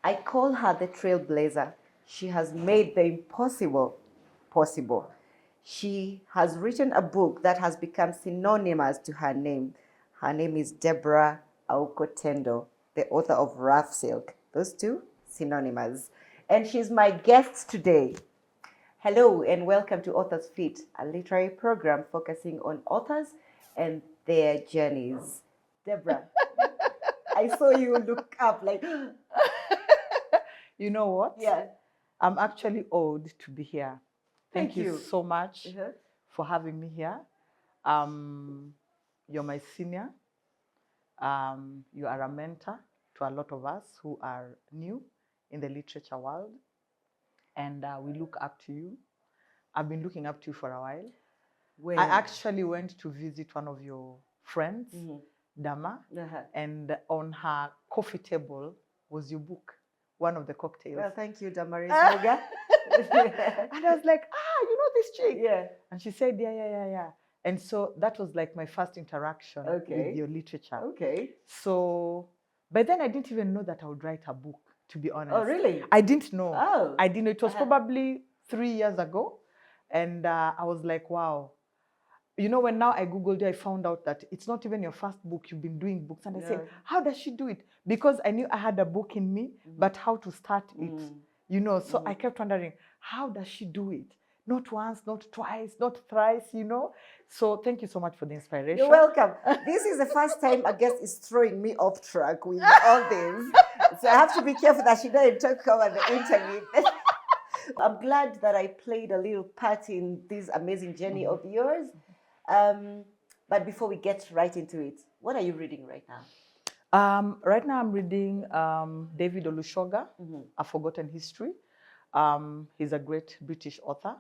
I call her the trailblazer. She has made the impossible possible. She has written a book that has become synonymous to her name. Her name is Deborah Auko Tendo, the author of Rough Silk. Those two synonymous. And she's my guest today. Hello and welcome to Author's Feet, a literary program focusing on authors and their journeys. Deborah, I saw you look up like, You know what? yeah. I'm actually honored to be here. Thank you. So much Uh-huh. for having me here. You're my senior. You are a mentor to a lot of us who are new in the literature world. And we look up to you. I've been looking up to you for a while. Where? I actually went to visit one of your friends, Dama, Uh-huh. and on her coffee table was your book, one of the cocktails. Well, thank you, Damaris Moga. And I was like, you know this chick? Yeah. And she said, yeah. And so that was like my first interaction Okay. with your literature. Okay. So, but then I didn't even know that I would write a book, to be honest. Oh, really? I didn't know. Oh. I didn't know. It was probably 3 years ago. And I was like, wow. You know, when now I Googled it, I found out that it's not even your first book. You've been doing books. And I said, how does she do it? Because I knew I had a book in me, but how to start it, you know. So I kept wondering, how does she do it? Not once, not twice, not thrice, you know. So thank you so much for the inspiration. You're welcome. This is the first time a guest is throwing me off track with all this. So I have to be careful that she doesn't talk over the interview. I'm glad that I played a little part in this amazing journey of yours. But before we get right into it, what are you reading right now? Right now I'm reading David Olusoga, A Forgotten History. He's a great British author.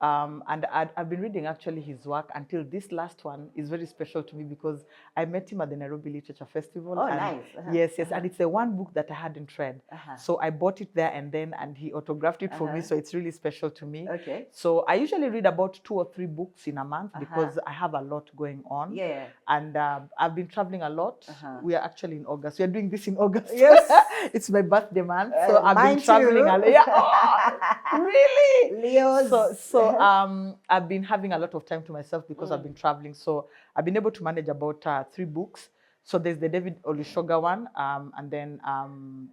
And I've been reading actually his work until this last one is very special to me because I met him at the Nairobi Literature Festival. Oh, and nice. Yes. And it's the one book that I hadn't read. So I bought it there and he autographed it for me. So it's really special to me. Okay. So I usually read about 2 or 3 books in a month because I have a lot going on. Yeah. And I've been traveling a lot. We are actually in August. We are doing this in August. Yes. It's my birthday month. So I've been too. traveling a lot. Yeah. Oh, really? Leos. So I've been having a lot of time to myself because I've been traveling. So I've been able to manage about 3 books. So there's the David Olusoga one, and then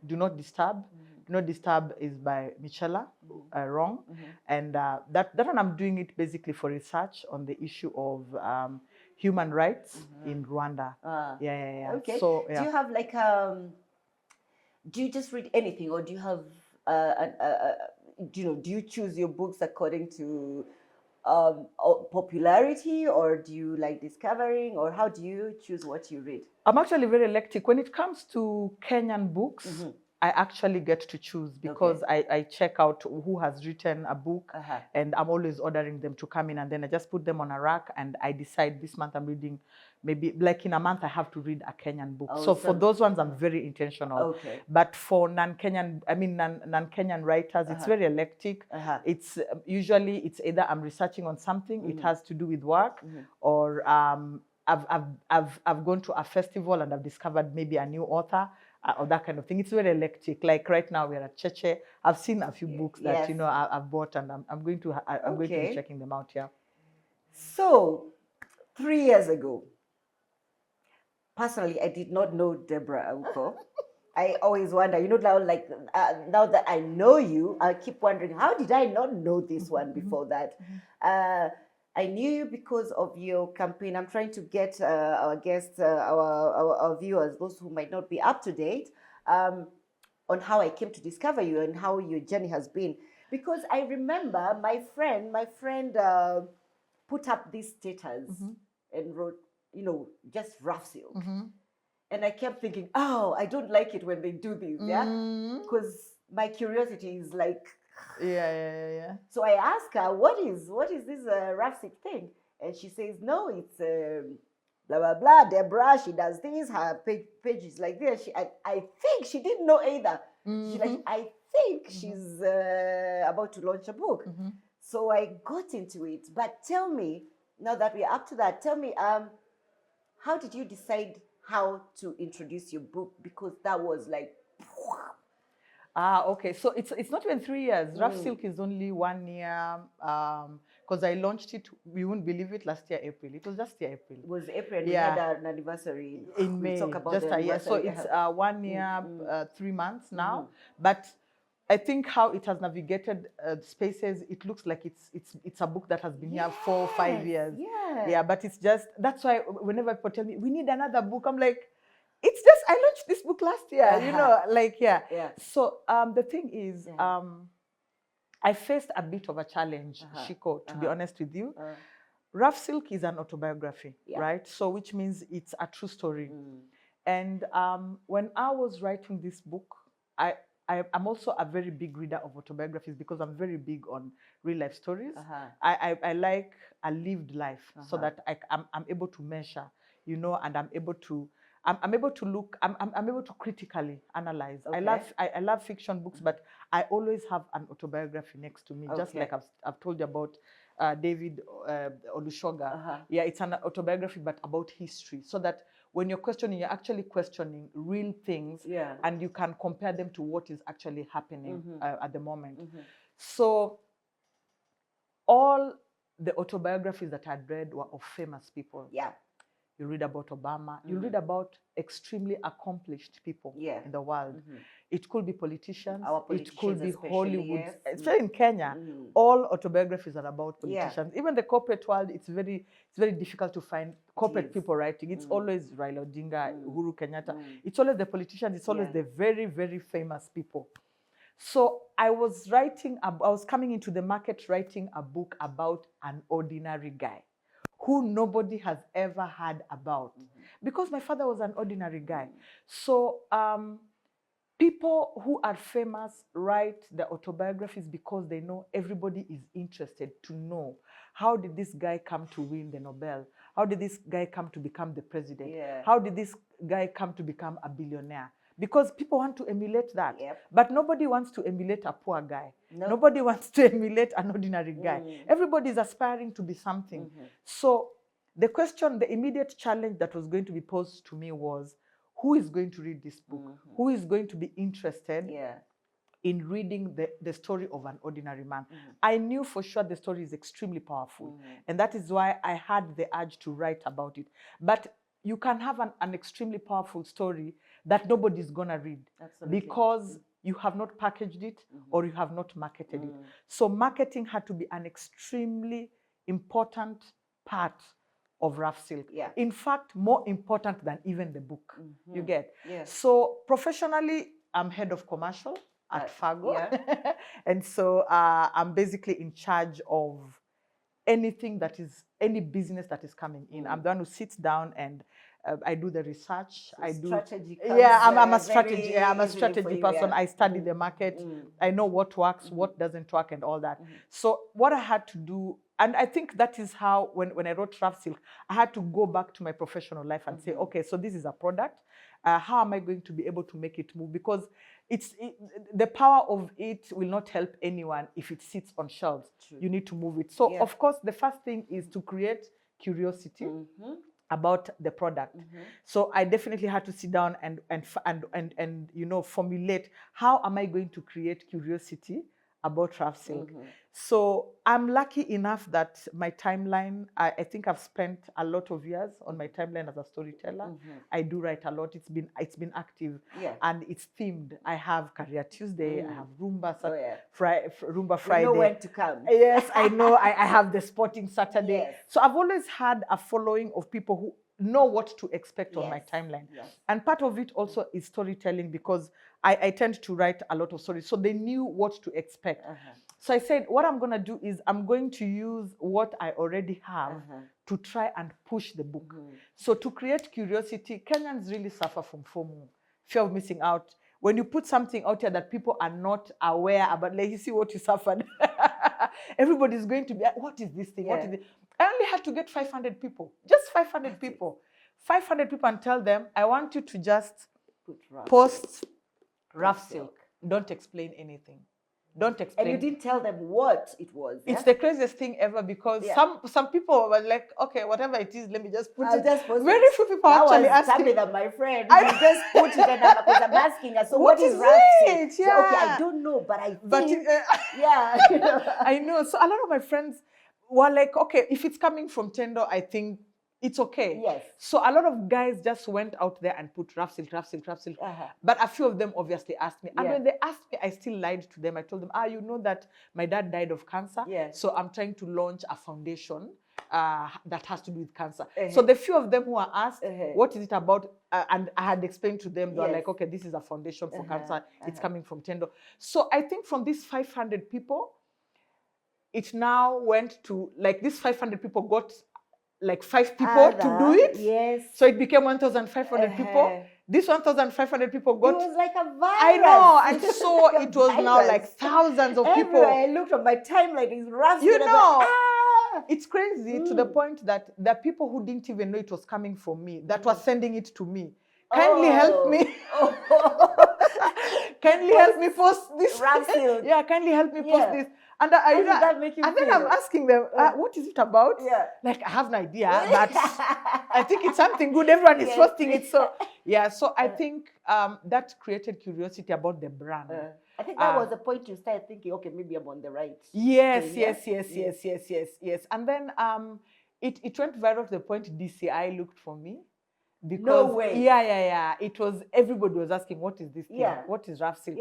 Do Not Disturb. Do Not Disturb is by Michela Wrong. And that one I'm doing it basically for research on the issue of human rights in Rwanda. Yeah. Okay. So, Do you have like do you just read anything, or do you have do you choose your books according to popularity, or do you like discovering, or how do you choose what you read? I'm actually very eclectic. When it comes to Kenyan books, I actually get to choose because I check out who has written a book and I'm always ordering them to come in, and then I just put them on a rack and I decide this month I'm reading, maybe like in a month I have to read a Kenyan book. So for those ones I'm very intentional. But for non-Kenyan writers, it's very eclectic. It's usually it's either I'm researching on something, it has to do with work, or I've gone to a festival and I've discovered maybe a new author. Or that kind of thing. It's very eclectic. Like right now we're at Cheche. I've seen a few books that I've bought, and I'm going to be checking them out. Yeah. So 3 years ago, personally, I did not know Deborah Auko. I always wonder, now that I know you, I keep wondering, how did I not know this one before that? I knew you because of your campaign. I'm trying to get our guests, our viewers, those who might not be up to date, on how I came to discover you and how your journey has been. Because I remember my friend put up this status and wrote, just rough silk. And I kept thinking, I don't like it when they do this, because my curiosity is like, yeah. So I asked her, what is this rough silk thing? And she says, no, it's blah blah blah. Deborah, she does this. Her page is like this. I think she didn't know either. She's like, I think she's about to launch a book. So I got into it. But tell me, now that we're up to that, tell me, how did you decide how to introduce your book? Because that was like, Okay. So it's not even 3 years. Rough Silk is only 1 year. Because I launched it, we won't believe it, last year April. It was just year April. It was April. And Yeah. we had an anniversary In May. We'll talk about Just the a year. So anniversary. it's 1 year, 3 months now. But I think how it has navigated spaces, it looks like it's a book that has been here 4 or 5 years. Yeah, but it's just, that's why whenever people tell me we need another book, I'm like, it's just, I launched this book last year, you know, like, yeah. So the thing is, I faced a bit of a challenge, Shiko, to be honest with you. Rough Silk is an autobiography, right? So which means it's a true story. And when I was writing this book, I'm also a very big reader of autobiographies because I'm very big on real life stories. I like a lived life so that I'm able to measure, you know, and I'm able to look, I'm able to critically analyze. I love fiction books, but I always have an autobiography next to me, just like I've told you about David Olushoga. Yeah, it's an autobiography, but about history, so that when you're questioning, you're actually questioning real things, and you can compare them to what is actually happening at the moment. So all the autobiographies that I'd read were of famous people. You read about Obama, you read about extremely accomplished people in the world. It could be politicians, it could be Hollywood, especially in Kenya. All autobiographies are about politicians. Even the corporate world, it's very difficult to find corporate people writing. It's always Raila Odinga, Uhuru Kenyatta. It's always the politicians, it's always the very, very famous people. So I was coming into the market writing a book about an ordinary guy who nobody has ever heard about, because my father was an ordinary guy. So people who are famous write their autobiographies because they know everybody is interested to know, how did this guy come to win the Nobel? How did this guy come to become the president? How did this guy come to become a billionaire? Because people want to emulate that. But nobody wants to emulate a poor guy. Nobody wants to emulate an ordinary guy. Everybody is aspiring to be something. So the question, the immediate challenge that was going to be posed to me was, who is going to read this book? Who is going to be interested in reading the story of an ordinary man? I knew for sure the story is extremely powerful. And that is why I had the urge to write about it. But you can have an extremely powerful story that nobody's gonna read because you have not packaged it or you have not marketed it. So marketing had to be an extremely important part of Rough Silk. In fact, more important than even the book. You get? So professionally, I'm head of commercial at Fargo. And so I'm basically in charge of anything that is, any business that is coming in. I'm the one who sits down and I do the research. So I do strategy. I'm a strategy. I'm a strategy person. I study the market. I know what works, what doesn't work, and all that. So what I had to do, and I think that is how when I wrote Rough Silk, I had to go back to my professional life and say, okay, so this is a product. How am I going to be able to make it move? Because the power of it will not help anyone if it sits on shelves. You need to move it. So of course, the first thing is to create curiosity about the product. So I definitely had to sit down and you know, formulate, how am I going to create curiosity about Rough Silk? So I'm lucky enough that my timeline, I think I've spent a lot of years on my timeline as a storyteller. I do write a lot. It's been active and it's themed. I have Career Tuesday, I have Roomba Roomba Friday. You know when to come. Yes, I know. I have the Sporting Saturday. So I've always had a following of people who know what to expect on my timeline. And part of it also is storytelling, because I tend to write a lot of stories. So they knew what to expect. So I said, what I'm going to do is I'm going to use what I already have to try and push the book. So to create curiosity, Kenyans really suffer from FOMO, fear of missing out. When you put something out here that people are not aware about, like, you see what you suffered. Everybody's going to be, what is this thing? What is it? I only had to get 500 people, just 500 people. 500 people, and tell them, I want you to just post Rough Silk. Don't explain anything. Don't explain. And you didn't tell them what it was. It's the craziest thing ever because some people were like, okay, whatever it is, let me just put it. Very few people actually asking. That my friend. You just put it, and I'm asking her. So what is rough silk? Yeah. So, okay, I don't know, but I think. Yeah. I know. So a lot of my friends were like, okay, if it's coming from Tendo, I think it's okay. Yes. So a lot of guys just went out there and put rough silk. But a few of them obviously asked me. And when they asked me, I still lied to them. I told them, you know that my dad died of cancer. So I'm trying to launch a foundation that has to do with cancer. So the few of them who are asked, what is it about? And I had explained to them, they were like, okay, this is a foundation for cancer. It's coming from Tendo. So I think from these 500 people, it now went to, like, these 500 people got like 5 people to do it. Yes. So it became 1,500 people. These 1,500 people got. It was like a virus. I know. And so like it was now like thousands of people. I looked at my timeline, it's rough. You know, it's crazy to the point that there are people who didn't even know it was coming from me that were sending it to me. Kindly help me. Kindly help me post this. Yeah, kindly help me post this. And how did that make you feel? then I'm asking them, what is it about? Yeah. Like, I have no idea, but I think it's something good. Everyone is posting it. So, yeah, so I think that created curiosity about the brand. I think that was the point you started thinking, okay, maybe I'm on the right. Yes. And then it went viral to the point DCI looked for me. Because, no way. Yeah. It was, everybody was asking, what is this thing? Yeah. What is rough silk?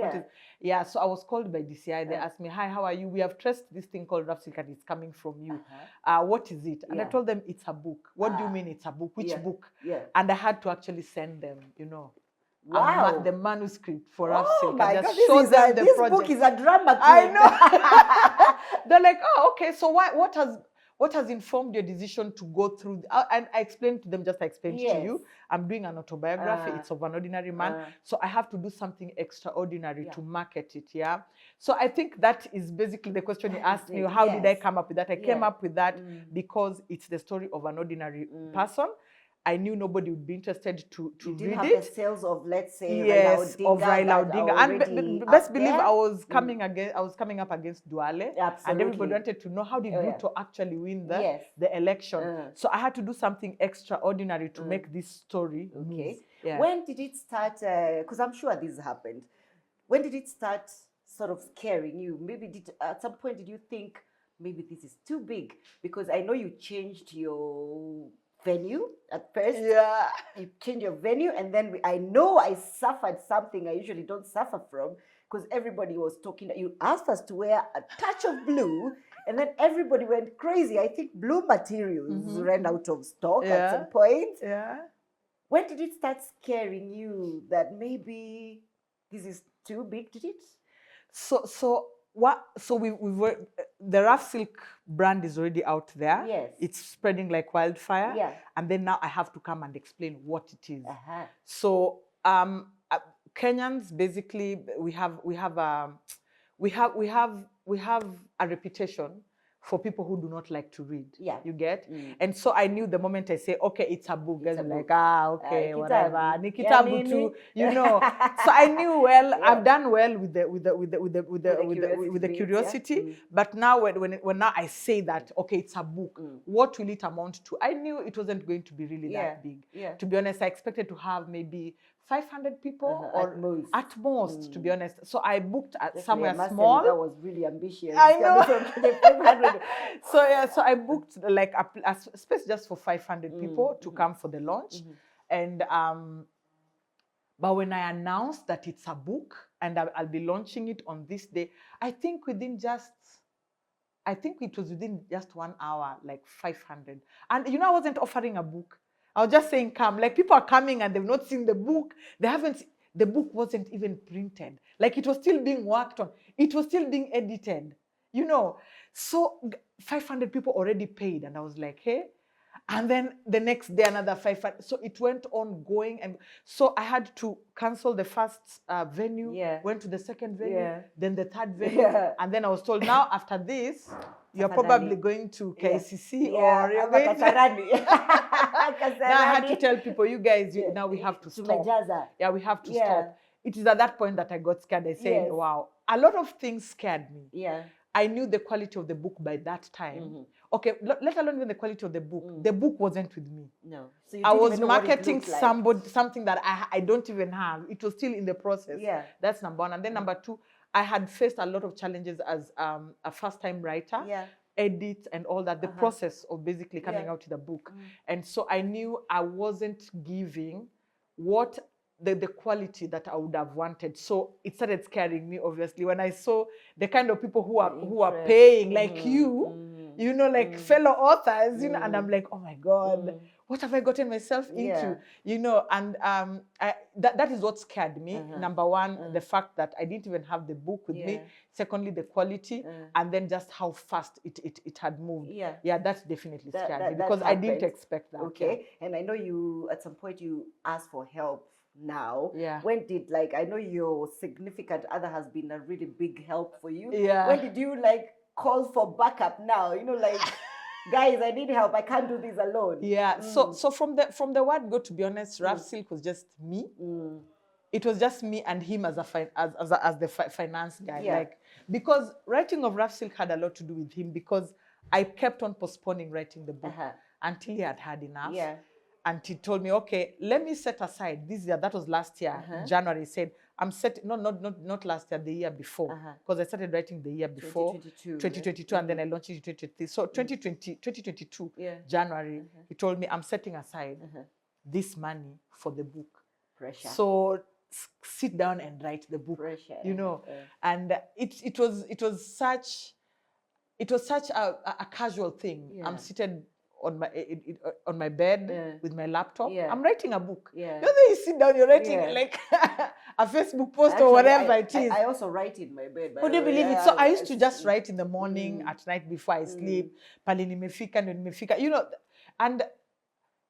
So I was called by DCI. They asked me, hi, how are you? We have traced this thing called rough silk and it's coming from you. What is it? And I told them, it's a book. What do you mean it's a book? Which book? And I had to actually send them, wow. The manuscript for rough silk. My and God, just show them this book is a drama queen. I know. They're like, okay, so what has informed your decision to go through? And I explained to them, just I explained to you, I'm doing an autobiography. It's of an ordinary man. So I have to do something extraordinary to market it, So I think that is basically the question you asked me, how did I come up with that? I came up with that because it's the story of an ordinary person. I knew nobody would be interested to read it. You didn't have the sales of, let's say, of Raila Odinga. And best believe I was coming up against Duale. Absolutely. And everybody wanted to know, how did Ruto actually win the election? So I had to do something extraordinary to make this story move. When did it start? Because I'm sure this happened. When did it start sort of scaring you? Maybe at some point did you think, maybe this is too big? Because I know you changed your venue at first. You change your venue, and then I know I suffered something I usually don't suffer from, because everybody was talking. You asked us to wear a touch of blue, and then everybody went crazy. I think blue materials ran out of stock at some point. When did it start scaring you that maybe this is too big? Did it? So we were, the rough silk brand is already out there. Yes. It's spreading like wildfire. And then now I have to come and explain what it is. So Kenyans, basically, we have a reputation for people who do not like to read. You get? And so I knew the moment I say, okay, it's a book, guys are like, okay, whatever. Nikitabu too, So I knew, well, I've done well with the curiosity. But now when now I say that, okay, it's a book, what will it amount to? I knew it wasn't going to be really that big. To be honest, I expected to have maybe 500 people or at most, to be honest. So I booked somewhere small. That was really ambitious. I know. So I booked like a space just for 500 people to come for the launch. And but when I announced that it's a book and I'll be launching it on this day, I think it was within just 1 hour, like 500. And I wasn't offering a book. I was just saying, come. Like, people are coming and they've not seen the book. The book wasn't even printed. Like, it was still being worked on. It was still being edited, So 500 people already paid. And I was like, hey. And then the next day, another 500. So it went on going. And so I had to cancel the first venue, went to the second venue, then the third venue. And then I was told, now after this, you're probably going to KCC or you're going to... Now I had to tell people, you guys, now we have to stop. Yeah, we have to stop. it is at that point that I got scared. I said, Yes. wow, a lot of things scared me. Yeah. I knew the quality of the book by that time. Okay, let alone even the quality of the book. The book wasn't with me. No. So you I didn't was even know what it marketing looked like. something that I don't even have. It was still in the process. Yeah. That's number one. And then number two, I had faced a lot of challenges as a first-time writer. Yeah. Edit and all that, the process of basically coming out with a book. And so I knew I wasn't giving what the quality that I would have wanted. So it started scaring me, obviously, when I saw the kind of people who are paying, like you know, like fellow authors, you know, and I'm like, oh my God, what have I gotten myself into? You know, and that is what scared me. Number one, the fact that I didn't even have the book with me. Secondly, the quality, and then just how fast it had moved. Yeah, that's definitely scared me because I didn't expect that. Okay, and I know you, at some point, you asked for help now. Yeah. When did, like, I know your significant other has been a really big help for you. Yeah. When did you, like, call for backup now? You know, like, guys, I need help. I can't do this alone. Yeah. So from the word go, to be honest, Rough Silk was just me. It was just me and him as the finance guy. Yeah. Like, because writing of Rough Silk had a lot to do with him, because I kept on postponing writing the book until he had had enough. Yeah. And he told me, okay, let me set aside this year. That was last year, January. He said, I'm set, not last year, the year before. Because I started writing the year before. 2022, and then I launched it in 2023. So 2022, January, he told me, I'm setting aside this money for the book. Pressure. So sit down and write the book. Pressure. You know. And it was such a casual thing. I'm seated on my bed with my laptop. I'm writing a book. Yeah. You know, you sit down, you're writing like a Facebook post. Actually, or whatever it is. I also write in my bed. Would you believe it? So I used to just write in the morning, at night before I sleep. Pale nimefika, ndo nimefika. You know, and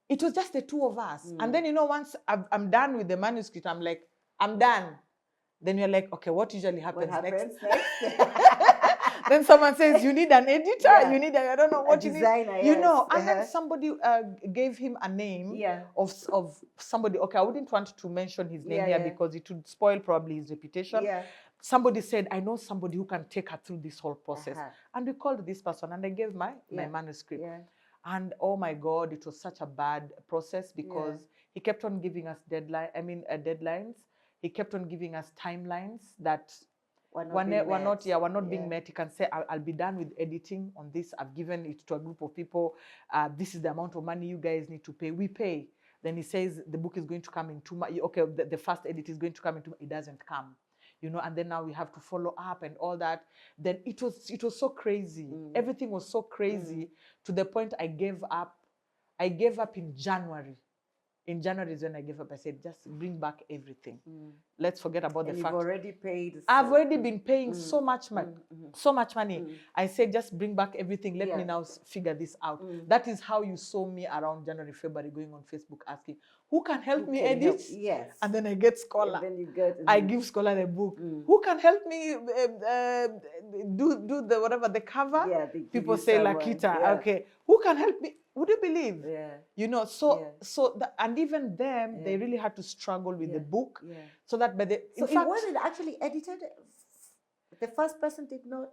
it was just the two of us. And then, you know, once I'm done with the manuscript, I'm like, I'm done. Then you're like, okay, what usually happens, next? Then someone says, you need an editor, you need I don't know what you designer, need. You know, and then somebody gave him a name of somebody. Okay, I wouldn't want to mention his name here because it would spoil probably his reputation. Somebody said, I know somebody who can take her through this whole process. And we called this person, and I gave my manuscript. And oh my God, it was such a bad process because he kept on giving us deadlines. He kept on giving us timelines that were not being met. He can say, I'll be done with editing on this. I've given it to a group of people. This is the amount of money you guys need to pay. We pay. Then he says the book is going to come in 2 months. Okay, the first edit is going to come in 2 months. It doesn't come. You know, and then now we have to follow up and all that. Then it was so crazy. Everything was so crazy to the point I gave up. I gave up in January. In January is when I gave up. I said, just bring back everything. Let's forget about the fact. You've already paid. I've already been paying so much money. I said, just bring back everything. Let me now figure this out. That is how you saw me around January, February, going on Facebook asking, who can help me edit? Yes. And then I get Scholar. And then you get. I give Scholar the book. Who can help me do the whatever the cover? Yeah, people say Lakita. Okay. Who can help me? Would you believe? Yeah. You know, and even them, they really had to struggle with the book. Yeah. So that by the in fact, it wasn't actually edited. The first person did not.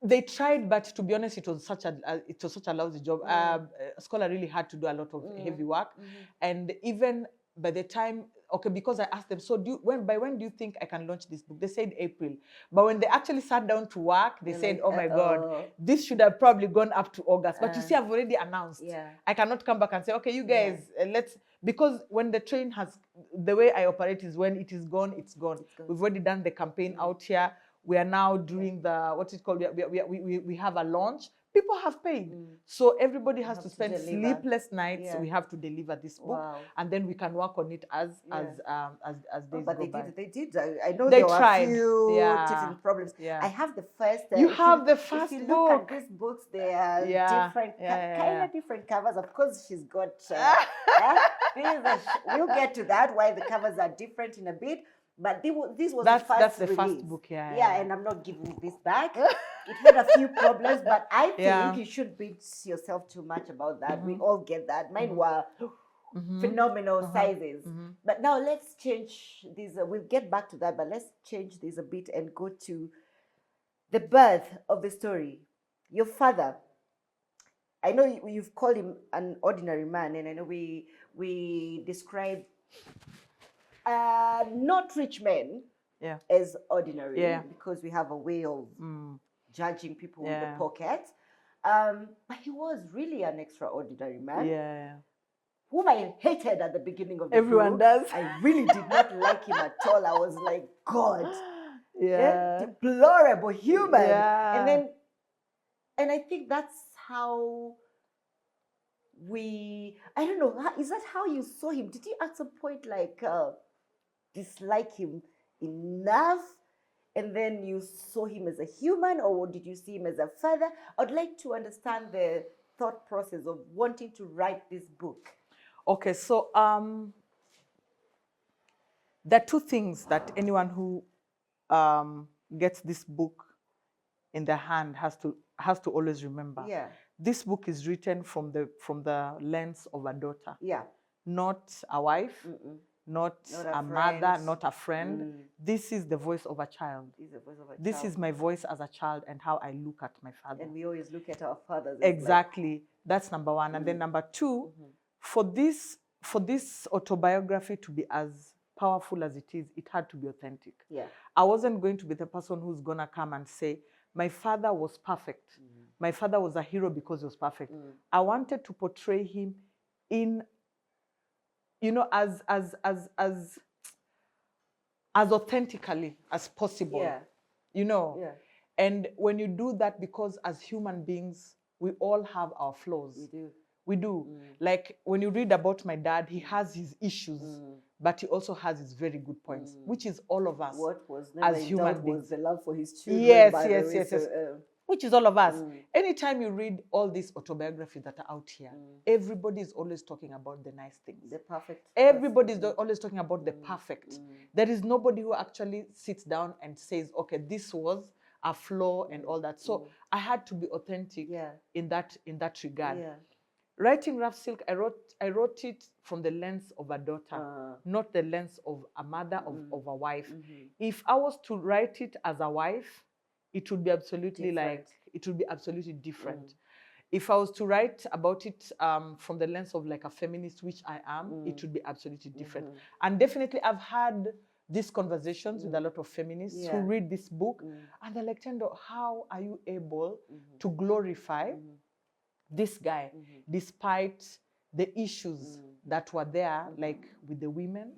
They tried, but to be honest, it was such a lousy job. Scholar really had to do a lot of heavy work, and even by the time, because I asked them, so by when do you think I can launch this book? They said April. But when they actually sat down to work, they said, oh my God, this should have probably gone up to August. But you see, I've already announced. Yeah. I cannot come back and say, okay, you guys, because when the train the way I operate is when it is gone, it's gone. We've already done the campaign out here. We are now doing we have a launch. People have paid. So everybody has to spend sleepless nights. Yeah. We have to deliver this book. Wow. And then we can work on it as days go by. They did. I know they tried. There were a few different problems. Yeah. I have the first. You have the first book. If you look at these books, they are different, kind of different covers. Of course, she's got. We'll get to that, why the covers are different in a bit. But this was that's the first first book, and I'm not giving this back. It had a few problems, but I think you should beat yourself too much about that. We all get that. Mine were phenomenal sizes. But now let's change these. We'll get back to that, but let's change this a bit and go to the birth of the story. Your father, I know you've called him an ordinary man, and I know we describe not rich men as ordinary because we have a way of judging people with the pocket. But he was really an extraordinary man. Yeah. Whom I hated at the beginning of the Everyone book. does. I really did not like him at all. I was like, God, deplorable human. Yeah. And I think that's how I don't know, is that how you saw him? Did you at some point like dislike him enough? And then you saw him as a human, or did you see him as a father? I'd like to understand the thought process of wanting to write this book. Okay, so there are two things that anyone who gets this book in their hand has to always remember. Yeah. This book is written from the lens of a daughter. Yeah. Not a wife, not a mother, not a friend. This is the voice of a child. This is my voice as a child and how I look at my father. And we always look at our fathers. Exactly. That's number one. And then number two, for this autobiography to be as powerful as it is, it had to be authentic. Yeah. I wasn't going to be the person who's going to come and say, my father was perfect. My father was a hero because he was perfect. I wanted to portray him in, as authentically as possible. Yeah. And when you do that, because as human beings, we all have our flaws. We do. Like when you read about my dad, he has his issues, but he also has his very good points, which is all of us. What was as human beings. Was the love for his children. Yes. Which is all of us. Anytime you read all these autobiographies that are out here, everybody is always talking about the nice things. The perfect. Everybody is always talking about the perfect. There is nobody who actually sits down and says, okay, this was a flaw and all that. So I had to be authentic in that regard. Yeah. Writing Rough Silk, I wrote it from the lens of a daughter, not the lens of a mother, of a wife. If I was to write it as a wife, it would be absolutely different. If I was to write about it from the lens of like a feminist, which I am, it would be absolutely different. And definitely I've had these conversations with a lot of feminists who read this book and they're like, Tendo, how are you able to glorify this guy despite the issues that were there, like with the women,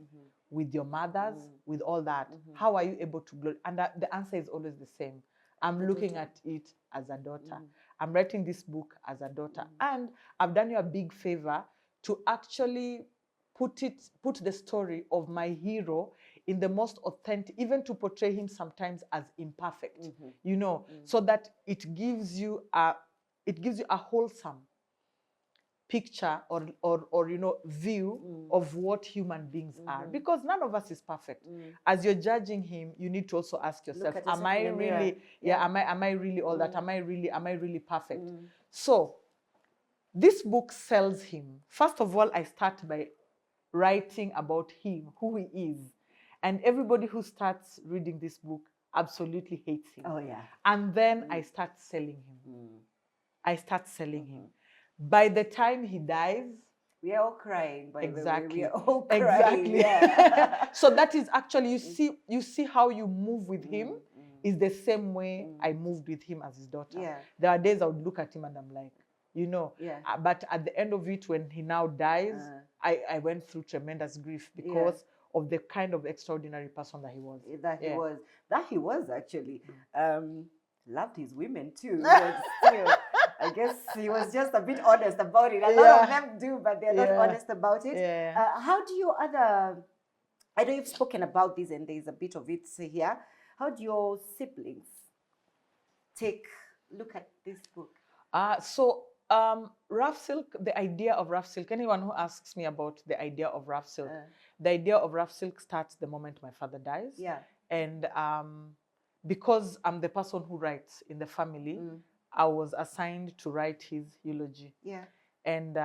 with your mothers, with all that? How are you able to glorify? And the answer is always the same. I'm looking at it as a daughter. I'm writing this book as a daughter. And I've done you a big favor to actually put the story of my hero in the most authentic, even to portray him sometimes as imperfect, so that it gives you a wholesome picture or view of what human beings are, because none of us is perfect. As you're judging him, you need to also ask yourself, am I really am I really all that? Am I really perfect? So this book sells him. First of all, I start by writing about him, who he is, and everybody who starts reading this book absolutely hates him. And then I start selling him. By the time he dies, we are all crying. Exactly. We are all crying. Exactly. Yeah. So that is actually, you see how you move with him is the same way I moved with him as his daughter. Yeah. There are days I would look at him and I'm like, but at the end of it, when he now dies, I went through tremendous grief because of the kind of extraordinary person that he was. That he was actually. Loved his women too. But still, I guess he was just a bit honest about it. A lot of them do, but they're not honest about it. How do your I know you've spoken about this and there's a bit of it here. How do your siblings look at this book? Rough Silk, the idea of Rough Silk, anyone who asks me about the idea of Rough Silk, the idea of Rough Silk starts the moment my father dies. Yeah. And because I'm the person who writes in the family, I was assigned to write his eulogy. Yeah. And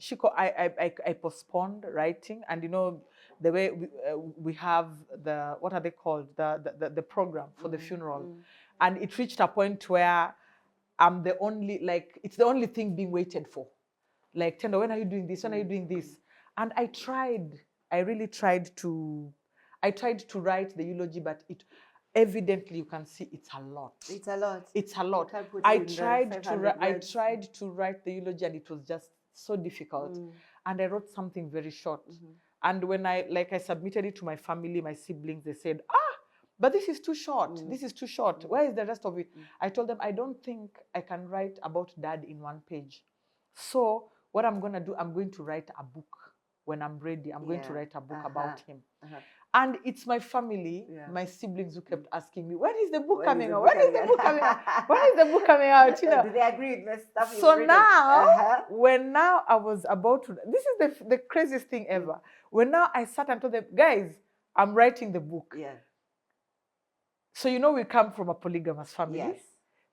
Shiko, I postponed writing, and you know the way we have the, what are they called, the program for the funeral, and it reached a point where I'm the only, like, it's the only thing being waited for. Like, Tendo, when are you doing this? When are you doing this? And I really tried to write the eulogy, but it evidently, you can see it's a lot. It's a lot. It's a lot. You can't put it I in the tried 500 words. to write the eulogy, and it was just so difficult. And I wrote something very short. And when I submitted it to my family, my siblings, they said, but this is too short. This is too short. Where is the rest of it? I told them, I don't think I can write about Dad in one page. So what I'm going to do, I'm going to write a book. When I'm ready, I'm going to write a book about him. And it's my family, my siblings, who kept asking me, when is the book coming out? When is the book coming out? When is the book coming out? You know? Do they agree with the stuff you've So written? now, when now I was about to, this is the craziest thing ever. When now I sat and told them, guys, I'm writing the book. Yeah. So you know we come from a polygamous family. Yes.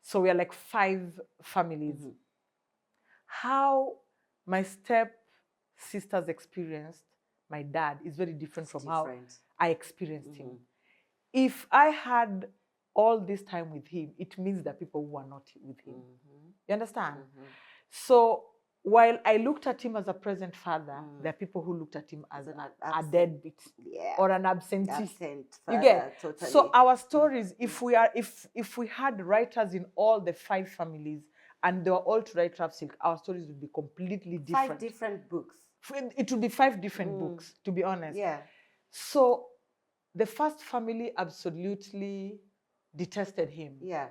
So we are like 5 families. How my step sisters experienced my dad is very different from how I experienced him. If I had all this time with him, it means that people who are not with him. You understand? So while I looked at him as a present father, there are people who looked at him as a deadbeat or an absentee. Absent father, you get? totally. So our stories, if we had writers in all the 5 families and they were all to write Rough Silk, our stories would be completely different. 5 different books. It would be 5 different books, to be honest. Yeah. So the first family absolutely detested him. Yeah.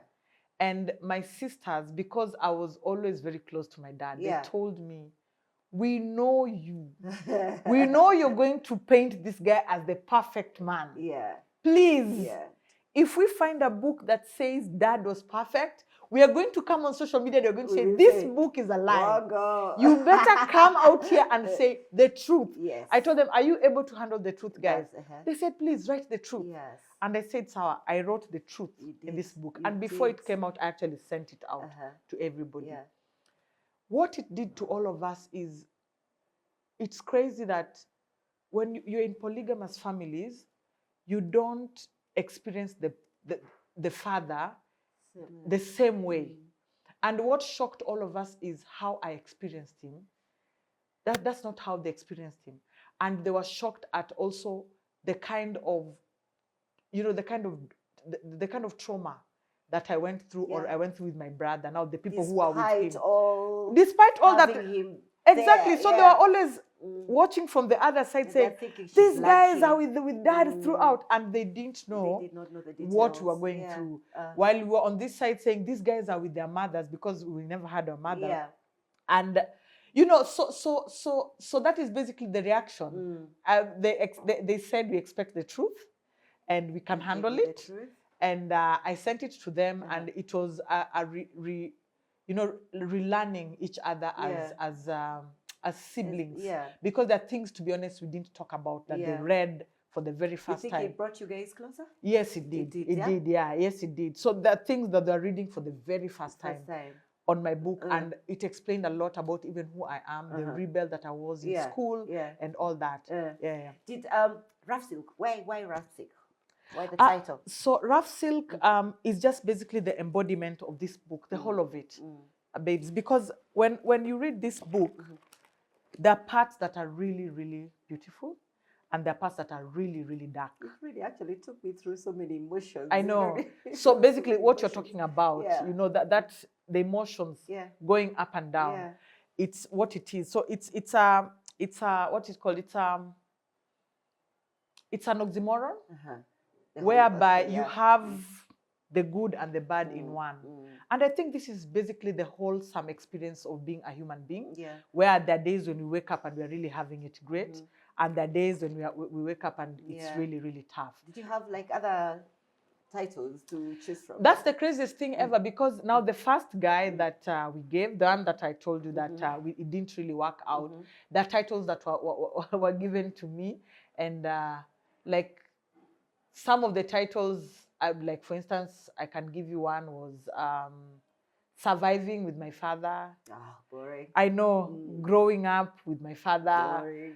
And my sisters, because I was always very close to my dad, they told me, we know you. We know you're going to paint this guy as the perfect man. Yeah. Please, if we find a book that says Dad was perfect, we are going to come on social media, they're going to say, this book is a lie. You better come out here and say the truth. Yes. I told them, are you able to handle the truth, guys? They said, please write the truth. Yes. And I said, Sawa, I wrote the truth in this book. And before it came out, I actually sent it out to everybody. Yeah. What it did to all of us is, it's crazy that when you're in polygamous families, you don't experience the father the same way. And what shocked all of us is how I experienced him. That's not how they experienced him. And they were shocked at also the kind of, you know, the kind of trauma that I went through or I went through with my brother. Now the people who are with him. Despite all that. Exactly. So they were always watching from the other side saying, these guys are with Dad throughout. And they didn't know, they did not know the details. what we were going through. While we were on this side saying, these guys are with their mothers because we never had a mother. Yeah. And, you know, so that is basically the reaction. They said, we expect the truth and we can handle it. And I sent it to them, and it was relearning each other as siblings. Because there are things, to be honest, we didn't talk about that they read for the very first time. You think it brought you guys closer? Yes, it did. It did, yes, it did. So there are things that they're reading for the very first time on my book, and it explained a lot about even who I am, the rebel that I was in school, and all that. Did Rough Silk? Why Rough Silk? Why the title? So Rough Silk is just basically the embodiment of this book, the whole of it, babes. Because when you read this book, there are parts that are really, really beautiful, and there are parts that are really, really dark. It really actually took me through so many emotions. I know. So basically, what you're talking about, you know, that the emotions going up and down, it's what it is. So it's what is called, it's an oxymoron. Whereby you have the good and the bad in one. And I think this is basically the wholesome experience of being a human being, where there are days when we wake up and we're really having it great, and there are days when we wake up and it's really, really tough. Did you have like other titles to choose from? That's the craziest thing ever, because now the first guy that we gave, the one that I told you that it didn't really work out, the titles that were given to me, and like, some of the titles, like for instance, I can give you one was surviving with my father. Ah, boring. I know, growing up with my father, Boring.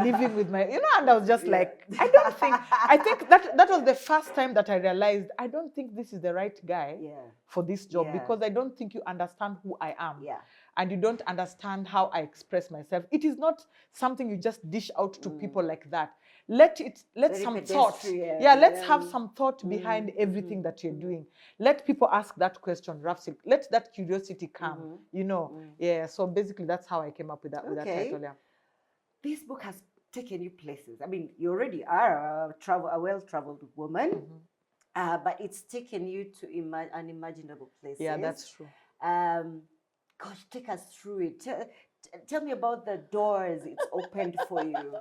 living with my, and I was just like, I think that was the first time that I realized, I don't think this is the right guy for this job, because I don't think you understand who I am. Yeah. And you don't understand how I express myself. It is not something you just dish out to people like that. Let Very some thought. pedestrian, Yeah, let's have some thought behind everything that you're doing. Let people ask that question, Rafsik. Let that curiosity come, Yeah, so basically that's how I came up with that title. Yeah. This book has taken you places. I mean, you already are a well-traveled woman, but it's taken you to unimaginable places. Yeah, that's true. Gosh, take us through it. Tell me about the doors it's opened for you.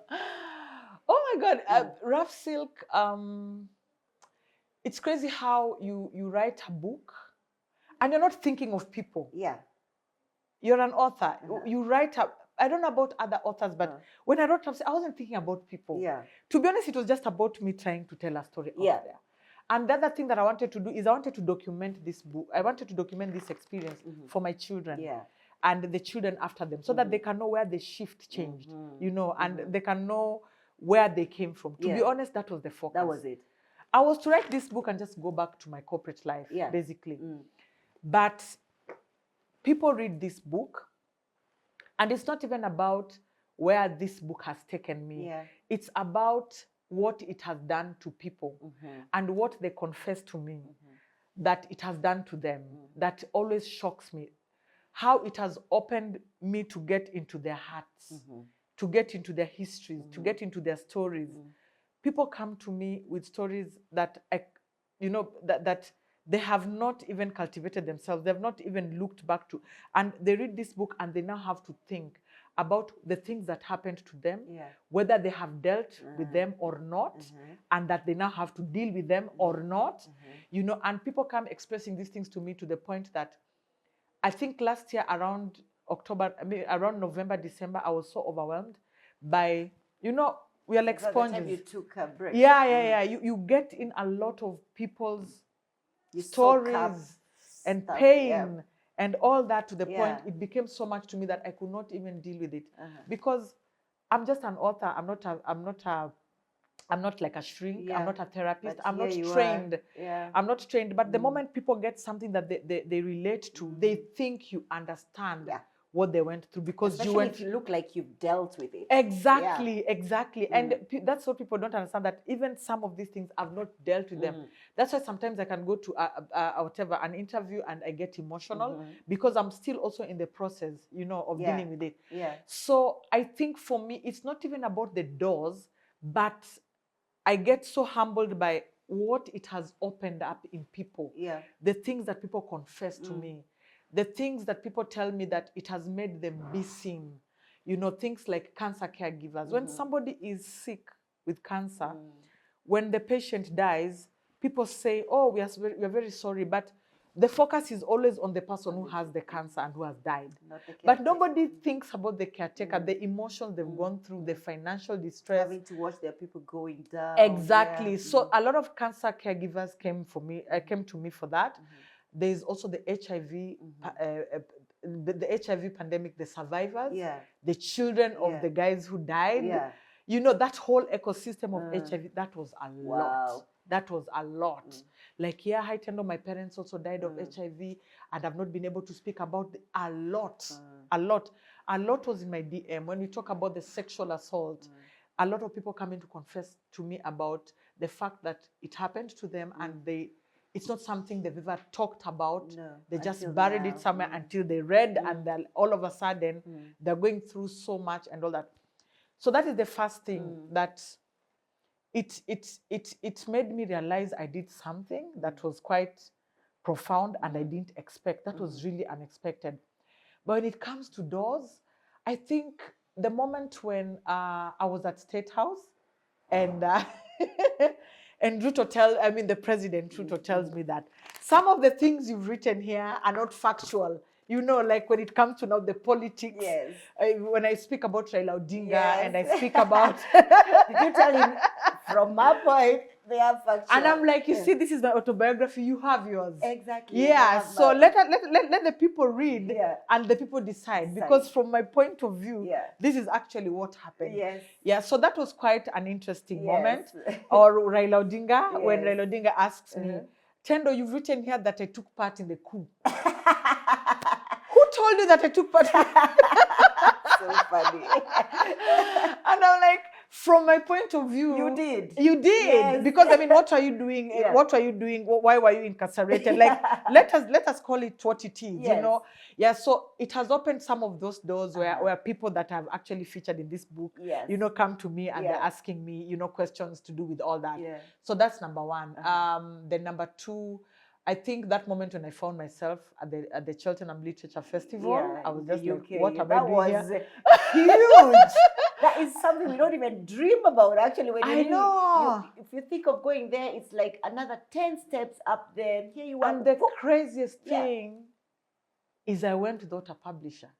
Oh my God, Rough Silk. It's crazy how you write a book and you're not thinking of people. Yeah. You're an author. You write I don't know about other authors, but when I wrote Rough Silk, I wasn't thinking about people. Yeah. To be honest, it was just about me trying to tell a story out there. And the other thing that I wanted to do is I wanted to document this book. I wanted to document this experience for my children. Yeah. And the children after them, so that they can know where the shift changed, and they can know where they came from. To be honest, that was the focus. That was it. I was to write this book and just go back to my corporate life, basically. But people read this book, and it's not even about where this book has taken me. Yeah. It's about what it has done to people and what they confess to me that it has done to them. That always shocks me. How it has opened me to get into their hearts, to get into their histories, to get into their stories. People come to me with stories that that they have not even cultivated themselves. They have not even looked back to. And they read this book and they now have to think about the things that happened to them, whether they have dealt with them or not, and that they now have to deal with them or not. And people come expressing these things to me to the point that I think last year around around November, December, I was so overwhelmed by, we are like sponges. By the time you took a break. Yeah. You get in a lot of people's stories and pain and all that, to the point it became so much to me that I could not even deal with it, because I'm just an author. I'm not like a shrink. I'm not a therapist. I'm not trained. I'm not trained. But the moment people get something that they relate to, they think you understand what they went through, because especially if you look like you've dealt with it. Exactly. And that's what people don't understand, that even some of these things I've not dealt with them. That's why sometimes I can go to an interview and I get emotional, because I'm still also in the process, of dealing with it. So I think for me, it's not even about the doors, but I get so humbled by what it has opened up in people. The things that people confess to me, the things that people tell me that it has made them be seen. Things like cancer caregivers. When somebody is sick with cancer, when the patient dies, people say, oh, we are very sorry, but the focus is always on the person who has the cancer and who has died. But nobody thinks about the caretaker, the emotions they've gone through, the financial distress. Having to watch their people going down. Exactly. So a lot of cancer caregivers came to me for that. There's also the HIV, the HIV pandemic, the survivors, the children of the guys who died. That whole ecosystem of HIV, that was a lot. That was a lot. Like, hi Tendo, my parents also died of HIV, and I've not been able to speak about a lot. A lot was in my DM. When we talk about the sexual assault, a lot of people come in to confess to me about the fact that it happened to them, and it's not something they've ever talked about. They just buried it somewhere until they read, and then all of a sudden they're going through so much and all that. So that is the first thing that it made me realize I did something that was quite profound and I didn't expect. That was really unexpected. But when it comes to doors, I think the moment when I was at State House and and the president Ruto tells me that some of the things you've written here are not factual. Like when it comes to now the politics, when I speak about Raila Odinga and I speak about... Did you tell him, from my point, They are factual. And I'm like, you see, this is my autobiography. You have yours. Exactly. Yeah. So let the people read and the people decide. Because from my point of view, this is actually what happened. Yes. Yeah. So that was quite an interesting moment. Or Raila Odinga, when Raila Odinga asks me, Tendo, you've written here that I took part in the coup. Who told you that I took part? So funny. And I'm like, from my point of view, you did. Yes. Because I mean, what are you doing? What are you doing? Why were you incarcerated? Like, let us call it what it is. You know. Yeah. So it has opened some of those doors where people that have actually featured in this book, you know, come to me and they're asking me, you know, questions to do with all that. So that's number one. Then number two, I think that moment when I found myself at the Cheltenham Literature Festival, I was just like, what am I doing here? Huge. That is something we don't even dream about, actually. When I know. If you think of going there, it's like another 10 steps up there. And here you are. And the craziest thing is I went without a publisher.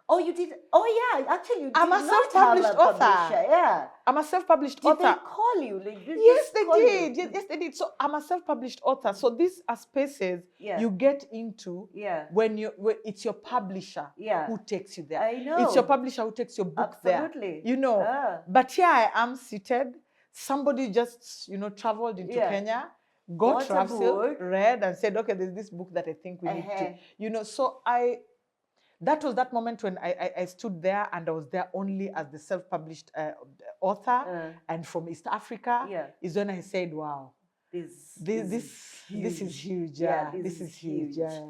Oh, you did? Oh, yeah. Actually, you did. I'm a self-published author. Yeah. I'm a self-published author. Did they call you? Yes, they did. Yes, they did. So I'm a self-published author. So these are spaces you get into when it's your publisher who takes you there. I know. It's your publisher who takes your book there. You know. But here I am seated. Somebody just, you know, traveled into Kenya, got Rough Silk, read and said, okay, there's this book that I think we need to, you know. So that was that moment when I stood there, and I was there only as the self-published author and from East Africa. Is when I said, wow, this is huge. Yeah, this is huge. Yeah.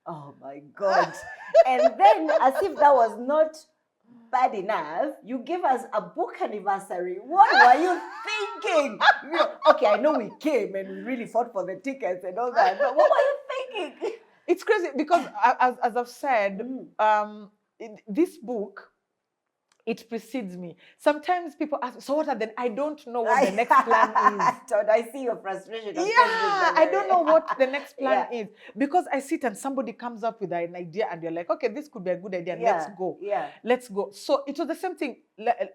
Oh my God. And then, as if that was not bad enough, you gave us a book anniversary. What were you thinking? Okay, I know we came and we really fought for the tickets and all that, but what were you thinking? It's crazy because, as I've said, this book, it precedes me. Sometimes people ask, so what are I don't know what the next plan is. I see your frustration. Yeah, I don't know what the next plan is. Because I sit and somebody comes up with an idea and you're like, okay, this could be a good idea. Let's go. Let's go. So it was the same thing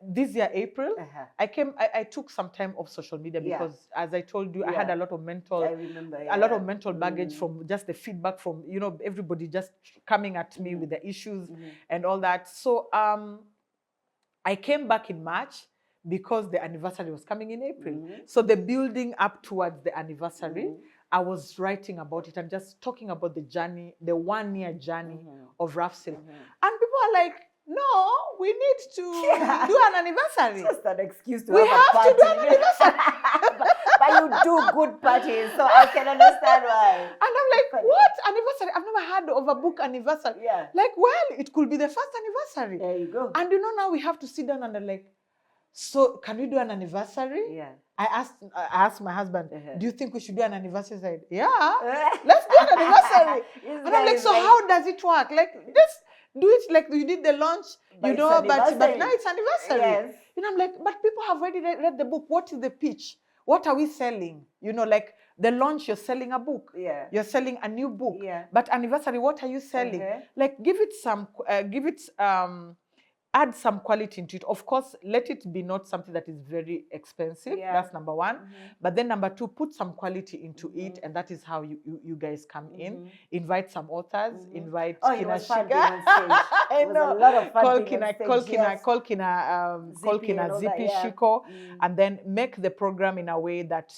this year, April. I took some time off social media because, as I told you, I had a lot of mental, a lot of mental baggage from just the feedback from, you know, everybody just coming at me with the issues and all that. So, I came back in March because the anniversary was coming in April. So the building up towards the anniversary, I was writing about it and just talking about the journey, the 1-year journey of Rough Silk. And people are like, no, we need to do an anniversary. Just an excuse to have a party. To do an anniversary. But you do good parties, so I can understand why. And I'm like, what anniversary? I've never heard of a book anniversary. Like, well, it could be the first anniversary. There you go. And you know, now we have to sit down and they're like, so can we do an anniversary? I asked my husband, do you think we should do an anniversary? He said, yeah, let's do an anniversary. And I'm like, so how does it work? Like, just do it like you did the launch, you know, but now it's anniversary. You know, I'm like, but people have already read the book. What is the pitch? What are we selling? You know, like the launch, you're selling a book. You're selling a new book. But anniversary, what are you selling? Like, give it add some quality into it. Of course, let it be not something that is very expensive. That's number one. But then number two, put some quality into it, and that is how you guys come in. Invite some authors. Invite Kina Shiga. I know. A lot of fun. Call Kina Zippy Shiko, and then make the program in a way that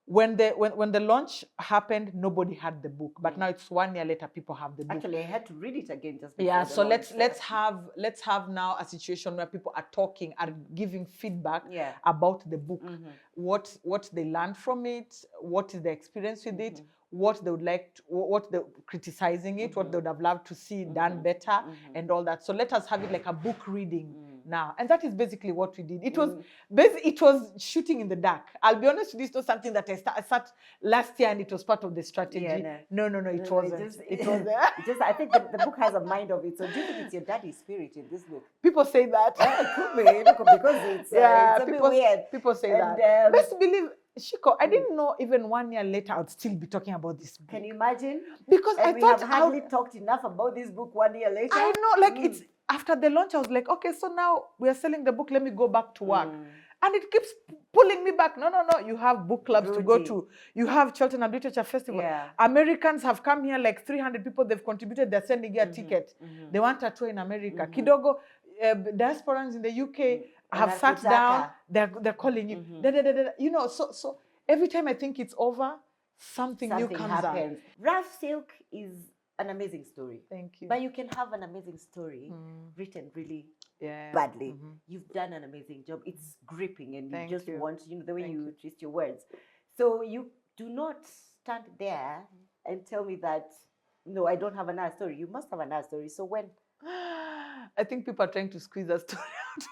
when the launch happened, nobody had the book, but now it's 1 year later, people have the book. Actually, I had to read it again just before so let's have now a situation where people are talking, are giving feedback about the book, what they learned from it, what is the experience with it, what they would like to, what they're criticizing it, what they would have loved to see done better, and all that. So let us have it like a book reading now, and that is basically what we did. It was shooting in the dark. I'll be honest with you, it's not something that I started last year and it was part of the strategy. No, it wasn't. I think the book has a mind of it. So do you think it's your daddy's spirit in this book? People say that. It could be because it's a bit weird. People say that. Best believe, Shiko, I didn't know even 1 year later I would still be talking about this book. Can you imagine? Because we have hardly talked enough about this book 1 year later. I know, like it's after the launch, I was like, okay, so now we are selling the book. Let me go back to work. And it keeps pulling me back. No, you have book clubs to go to. You have Cheltenham Literature Festival. Yeah. Americans have come here, like 300 people, they've contributed, they're sending you a ticket. They want a tour in America. Kidogo, diasporans in the UK have sat down, they're calling you. You know, so every time I think it's over, something new comes happens. Rough Silk is an amazing story. Thank you. But you can have an amazing story written really badly. You've done an amazing job. It's gripping, and you just want, you know, the way you twist your words. So you do not stand there and tell me that, no, I don't have another story. You must have another story. So when? I think people are trying to squeeze a story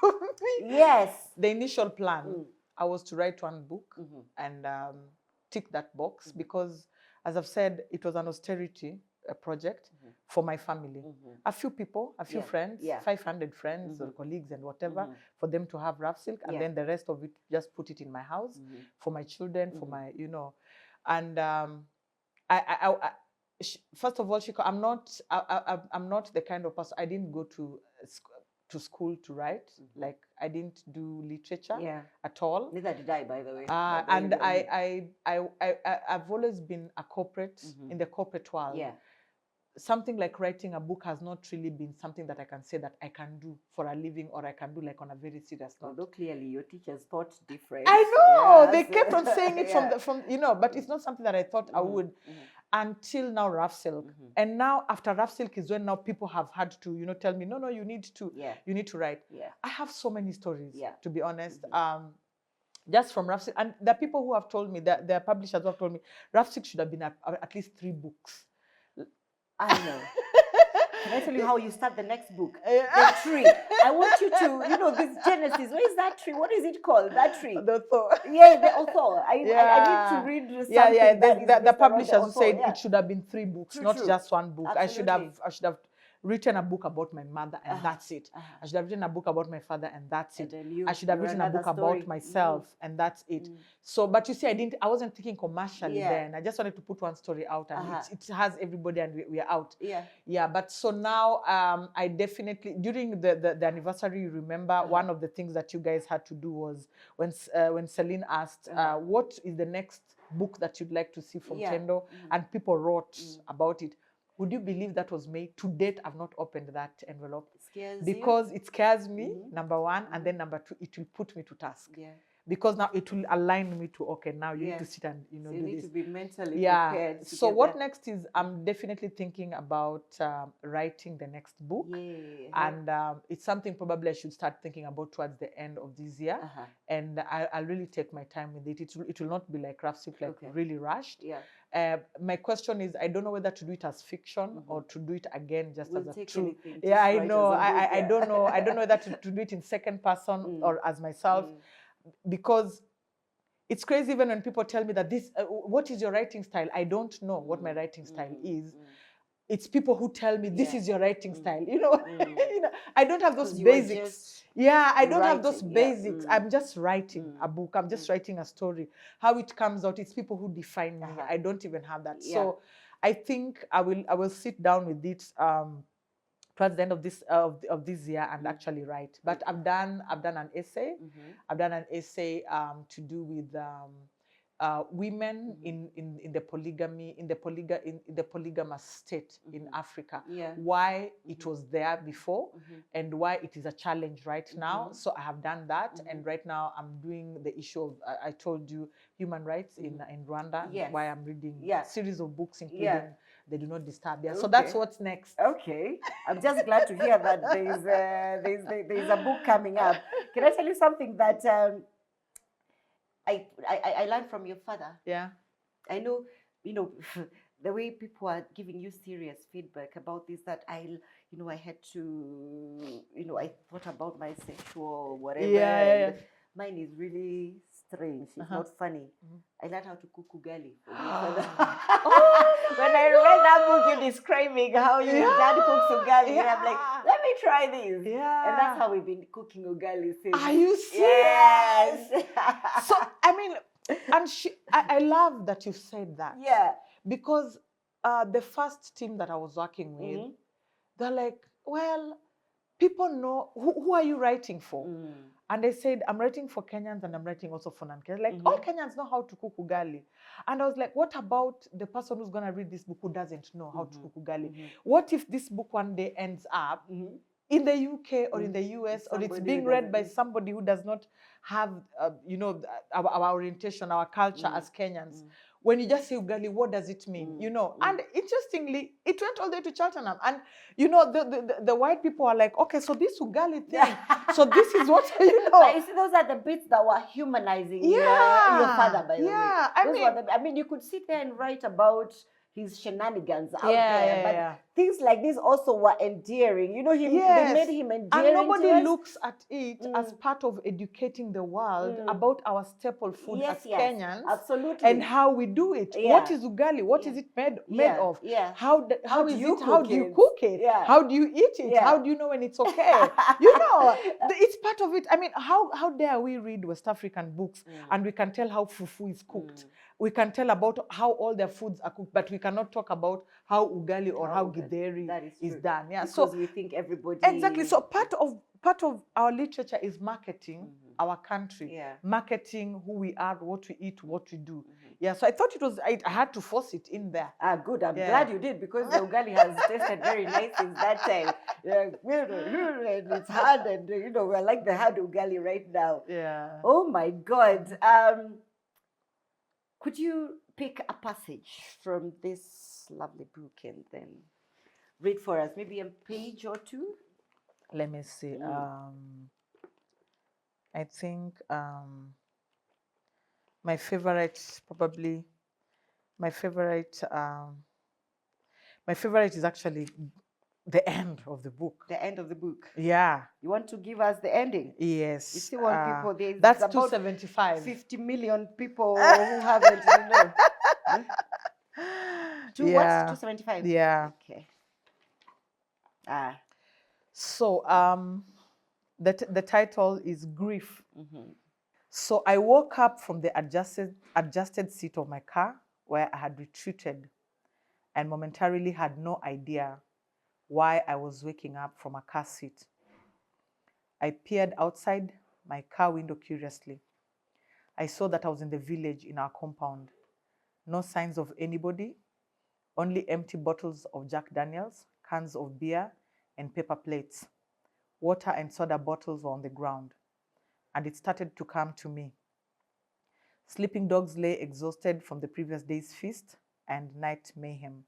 out of me. Yes. The initial plan, I was to write one book and tick that box because, as I've said, it was an austerity project for my family. A few people, a few friends, 500 friends or colleagues and whatever, for them to have Rough Silk, and then the rest of it, just put it in my house for my children, for my, you know. And first of all, Ciku, I'm not the kind of person, I didn't go to school to write. Like, I didn't do literature at all. Neither did I, by the way. And I've always been a corporate, in the corporate world. Yeah. Something like writing a book has not really been something that I can say that I can do for a living, or I can do like on a very serious note. Although clearly your teachers thought different. I know, they kept on saying it from you know, but it's not something that I thought I would until now. Rough Silk, and now after Rough Silk is when now people have had to, you know, tell me, no, you need to write. I have so many stories, to be honest. Just from Rough Silk, and there are people who have told me that their publishers have told me Rough Silk should have been at least 3 books. I know. Can I tell you how you start the next book? The tree. I want you to, you know, this Genesis. Where is that tree? What is it called? That tree. The author. Yeah, the author. I need to read something. The publishers said it should have been 3 books, not just 1 book. Absolutely. I should have written a book about my mother, and that's it. I should have written a book about my father, and that's it. I should have written a book about myself, and that's it. So, but you see, I wasn't thinking commercially then. I just wanted to put one story out, and it has everybody, and we are out. Yeah. But so now, I definitely, during the anniversary, you remember, one of the things that you guys had to do was when Celine asked, what is the next book that you'd like to see from Tendo, and people wrote about it. Would you believe that was made? To date, I've not opened that envelope. Because it scares me, number one, and then number 2, it will put me to task. Because now it will align me to, okay, now you need to sit and, you know, so you do need this. to be mentally prepared. So what next is, I'm definitely thinking about writing the next book. And it's something probably I should start thinking about towards the end of this year. And I'll really take my time with it. It will not be like Rough Silk, like really rushed. My question is, I don't know whether to do it as fiction or to do it again just as a true. I know. I don't know. I don't know whether to do it in second person or as myself, because it's crazy even when people tell me that this, what is your writing style? I don't know what my writing style is. It's people who tell me this is your writing style. You know, you know, I don't have those basics. I don't have those basics. I'm just writing a book. I'm just writing a story. How it comes out, it's people who define me. I don't even have that. So I think I will sit down with it towards the end of this year and actually write. But I've done an essay. I've done an essay to do with women in the polygamous state in Africa. Why it was there before and why it is a challenge right now. So I have done that, and right now I'm doing the issue of I told you human rights in Rwanda. Why I'm reading a series of books, including They Do Not Disturb. So that's what's next. Okay, I'm just glad to hear that there's a book coming up. Can I tell you something that I learned from your father? I know, you know, the way people are giving you serious feedback about this, that I had to, I thought about my sexual whatever. Mine is really strange. It's not funny. I learned how to cook ugali. When I read that book, you're describing how your dad cooks ugali, and I'm like, let me try this. And that's how we've been cooking ugali since. Are you serious? Yes. So, I mean, and I love that you said that. Because the first team that I was working with, they're like, well, people know, who are you writing for? And I said, I'm writing for Kenyans and I'm writing also for non-Kenyans. Like, all Kenyans know how to cook ugali. And I was like, what about the person who's going to read this book who doesn't know how to cook ugali? What if this book one day ends up in the UK or in the US, or it's being read by somebody who does not have, you know, our orientation, our culture as Kenyans? When you just say ugali, what does it mean? You know, and interestingly, it went all the way to Cheltenham. And, you know, the white people are like, okay, so this ugali thing, so this is what, you know. But you see, those are the bits that were humanizing your father, by the way. I mean, you could sit there and write about his shenanigans out there, but things like this also were endearing. You know, they made him endearing. And nobody looks at it as part of educating the world about our staple food as Kenyans. Absolutely. And how we do it. What is ugali? What is it made of? How do you cook it? How do you eat it? How do you know when it's okay? You know, it's part of it. I mean, how dare we read West African books and we can tell how fufu is cooked? We can tell about how all their foods are cooked, but we cannot talk about how ugali or how githeri is done. Yeah, because we think everybody So part of our literature is marketing our country, marketing who we are, what we eat, what we do. Yeah, so I thought it was I had to force it in there. Good. I'm glad you did, because the ugali has tasted very nice since that time. It's hard, and you know, we're like the hard ugali right now. Yeah. Oh my God. Could you pick a passage from this lovely book and then read for us, maybe a page or two? Let me see. I think my favorite is actually the end of the book. The end of the book. Yeah. You want to give us the ending? Yes. You see what people, that's 275. 50 million people who haven't, you know. What's 275? Yeah. Okay. So the title is Grief. So I woke up from the adjusted seat of my car where I had retreated and momentarily had no idea why I was waking up from a car seat. I peered outside my car window curiously. I saw that I was in the village in our compound. No signs of anybody, only empty bottles of Jack Daniels, cans of beer, and paper plates. Water and soda bottles were on the ground, and it started to come to me. Sleeping dogs lay exhausted from the previous day's feast and night mayhem.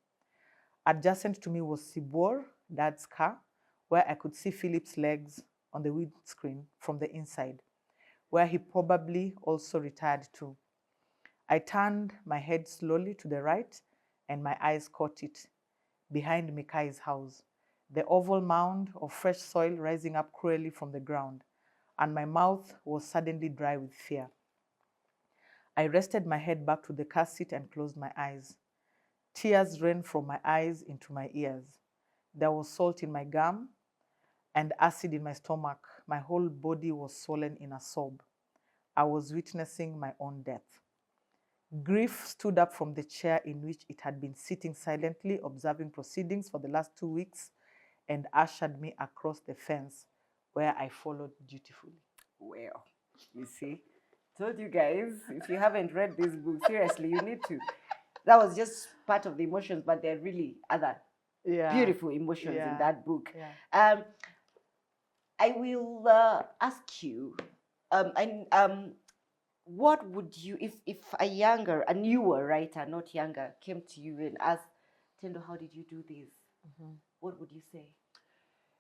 Adjacent to me was Sibor, Dad's car, where I could see Philip's legs on the windscreen from the inside, where he probably also retired to. I turned my head slowly to the right, and my eyes caught it, behind Mikai's house, the oval mound of fresh soil rising up cruelly from the ground, and my mouth was suddenly dry with fear. I rested my head back to the car seat and closed my eyes. Tears ran from my eyes into my ears. There was salt in my gum and acid in my stomach. My whole body was swollen in a sob. I was witnessing my own death. Grief stood up from the chair in which it had been sitting silently, observing proceedings for the last 2 weeks, and ushered me across the fence, where I followed dutifully. Well, you see, told you guys, if you haven't read this book, seriously, you need to. That was just part of the emotions, but there are really other beautiful emotions in that book. Yeah. I will ask you, what would you, if a newer writer, not younger, came to you and asked, Tendo, how did you do this? What would you say?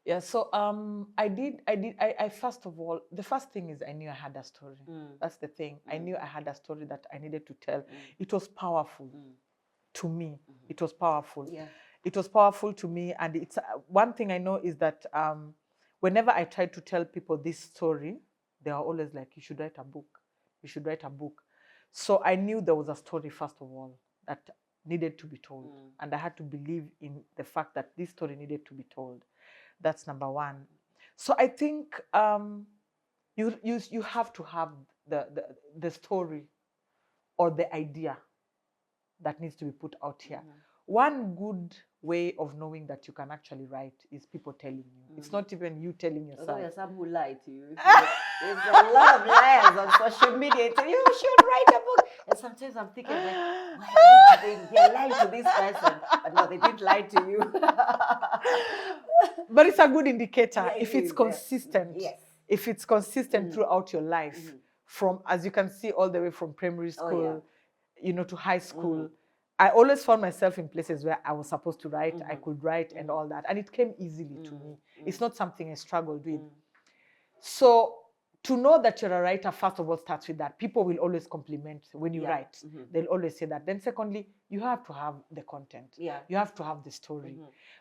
Yeah, so I first of all, the first thing is I knew I had a story. That's the thing. I knew I had a story that I needed to tell. It was powerful to me. It was powerful. Yeah. It was powerful to me. And it's one thing I know is that whenever I tried to tell people this story, they are always like, you should write a book. You should write a book. So I knew there was a story, first of all, that needed to be told. And I had to believe in the fact that this story needed to be told. That's number one. So I think you have to have the story or the idea that needs to be put out here. One good way of knowing that you can actually write is people telling you. It's not even you telling yourself. Although there are some who lie to you. There's a lot of liars on social media. You should write a book. And sometimes I'm thinking, like, why don't they're lying to this person? But no, they didn't lie to you. But it's a good indicator Yeah, if it's consistent. Yes. If it's consistent throughout your life, from, as you can see, all the way from primary school, you know, to high school. I always found myself in places where I was supposed to write, I could write and all that. And it came easily to me. It's not something I struggled with. So to know that you're a writer, first of all, starts with that. People will always compliment when you write. They'll always say that. Then secondly, you have to have the content. Yeah. You have to have the story.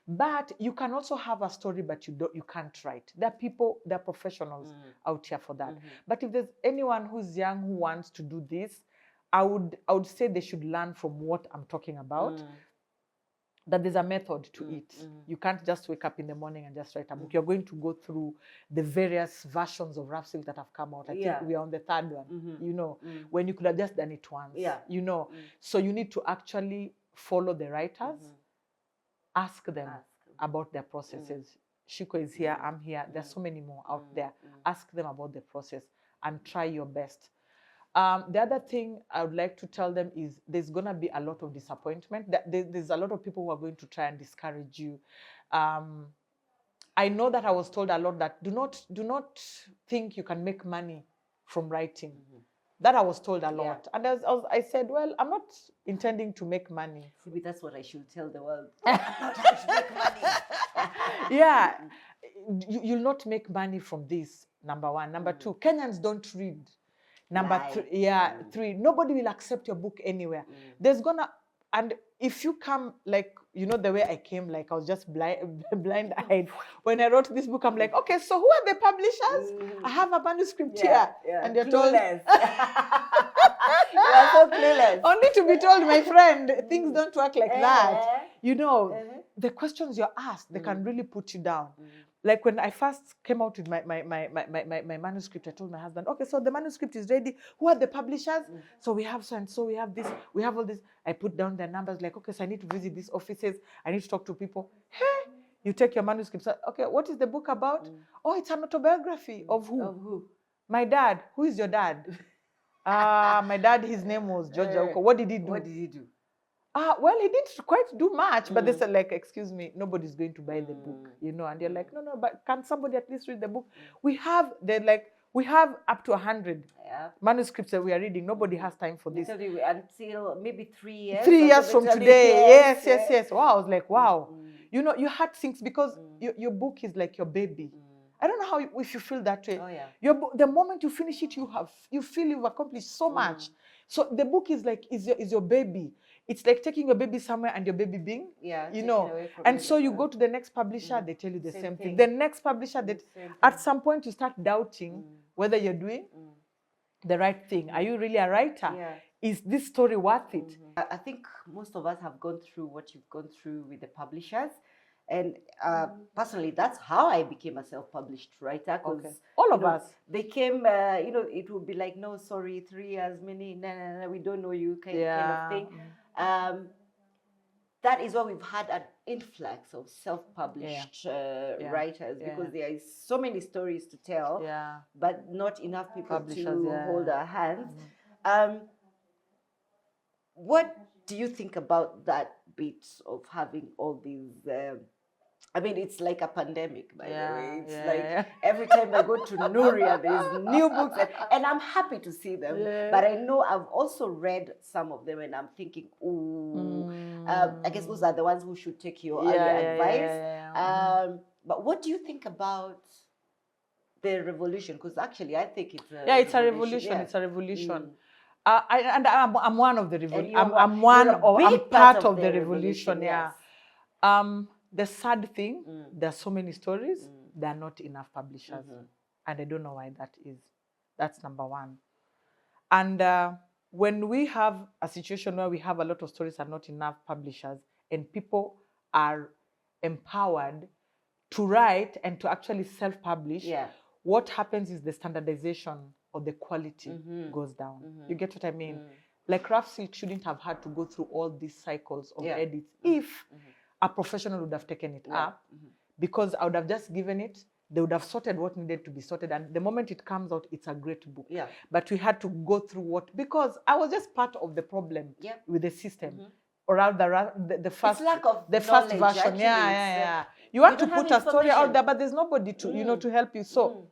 But you can also have a story, but you can't write. There are people, there are professionals out here for that. But if there's anyone who's young who wants to do this, I would say they should learn from what I'm talking about. That there's a method to it. You can't just wake up in the morning and just write a book. You're going to go through the various versions of Rough Silk that have come out. I think we are on the third one, you know, when you could have just done it once, you know. So you need to actually follow the writers, ask them about their processes. Ciku is here, I'm here. There's so many more out there. Ask them about the process and try your best. The other thing I would like to tell them is there's going to be a lot of disappointment. There's a lot of people who are going to try and discourage you. I know that I was told a lot that do not think you can make money from writing. That I was told a lot. And I said, well, I'm not intending to make money. Maybe that's what I should tell the world. I'm not trying to make money. Yeah. You'll not make money from this, number one. Number two, Kenyans don't read. Number three, nobody will accept your book anywhere. There's gonna, and if you come like, you know, the way I came, like I was just blind-eyed. When I wrote this book, I'm like, okay, so who are the publishers? I have a manuscript here. And you're told. You are so clueless. Only to be told, my friend, things don't work like that. You know, the questions you're asked, they can really put you down. Like when I first came out with my manuscript, I told my husband, okay, so the manuscript is ready. Who are the publishers? So we have so and so, we have this, we have all this. I put down their numbers, like, okay, so I need to visit these offices. I need to talk to people. Hey, you take your manuscript. So, okay, what is the book about? Oh, it's an autobiography. Of who? Of who? My dad. Who is your dad? My dad, his name was Deborah Auko. What did he do? What did he do? Well, he didn't quite do much, but they said, like, excuse me, nobody's going to buy the book, you know, and they're like, no, but can somebody at least read the book? We have up to 100 manuscripts that we are reading. Nobody has time for this. Until maybe 3 years. 3 years from today. Yes. Wow, I was like, wow. You know, you had things because your book is like your baby. I don't know how if you feel that way. The moment you finish it, you feel you've accomplished so much. So the book is like is your baby. It's like taking your baby somewhere and your baby being, you know. And so you go to the next publisher, they tell you the same thing. The next publisher, at some point you start doubting whether you're doing the right thing. Are you really a writer? Is this story worth it? I think most of us have gone through what you've gone through with the publishers. And personally, that's how I became a self-published writer. All of us. They came, you know, it would be like, no, sorry, 3 years, no, we don't know you, kind of thing. That is why we've had an influx of self-published writers, because there is so many stories to tell, but not enough people to hold our hands. What do you think about that bit of having all these? I mean, it's like a pandemic, by the way. It's like every time I go to Nuria, there's new books, and I'm happy to see them. But I know I've also read some of them, and I'm thinking, ooh, I guess those are the ones who should take your early advice. But what do you think about the revolution? Because actually, I think it's a revolution. It's a revolution. I'm one of the revolution. I'm part of the revolution. Yes. The sad thing, there are so many stories, there are not enough publishers. And I don't know why that is. That's number one. And when we have a situation where we have a lot of stories and not enough publishers, and people are empowered to write and to actually self-publish, what happens is the standardization or the quality goes down. You get what I mean? Like Rough Silk shouldn't have had to go through all these cycles of edits if a professional would have taken it up, because I would have just given it. They would have sorted what needed to be sorted, and the moment it comes out, it's a great book. Yeah. But we had to go through because I was just part of the problem with the system, or rather the first, it's lack of the first version. actually. Yeah. You want to put a story out there, but there's nobody to to help you. So,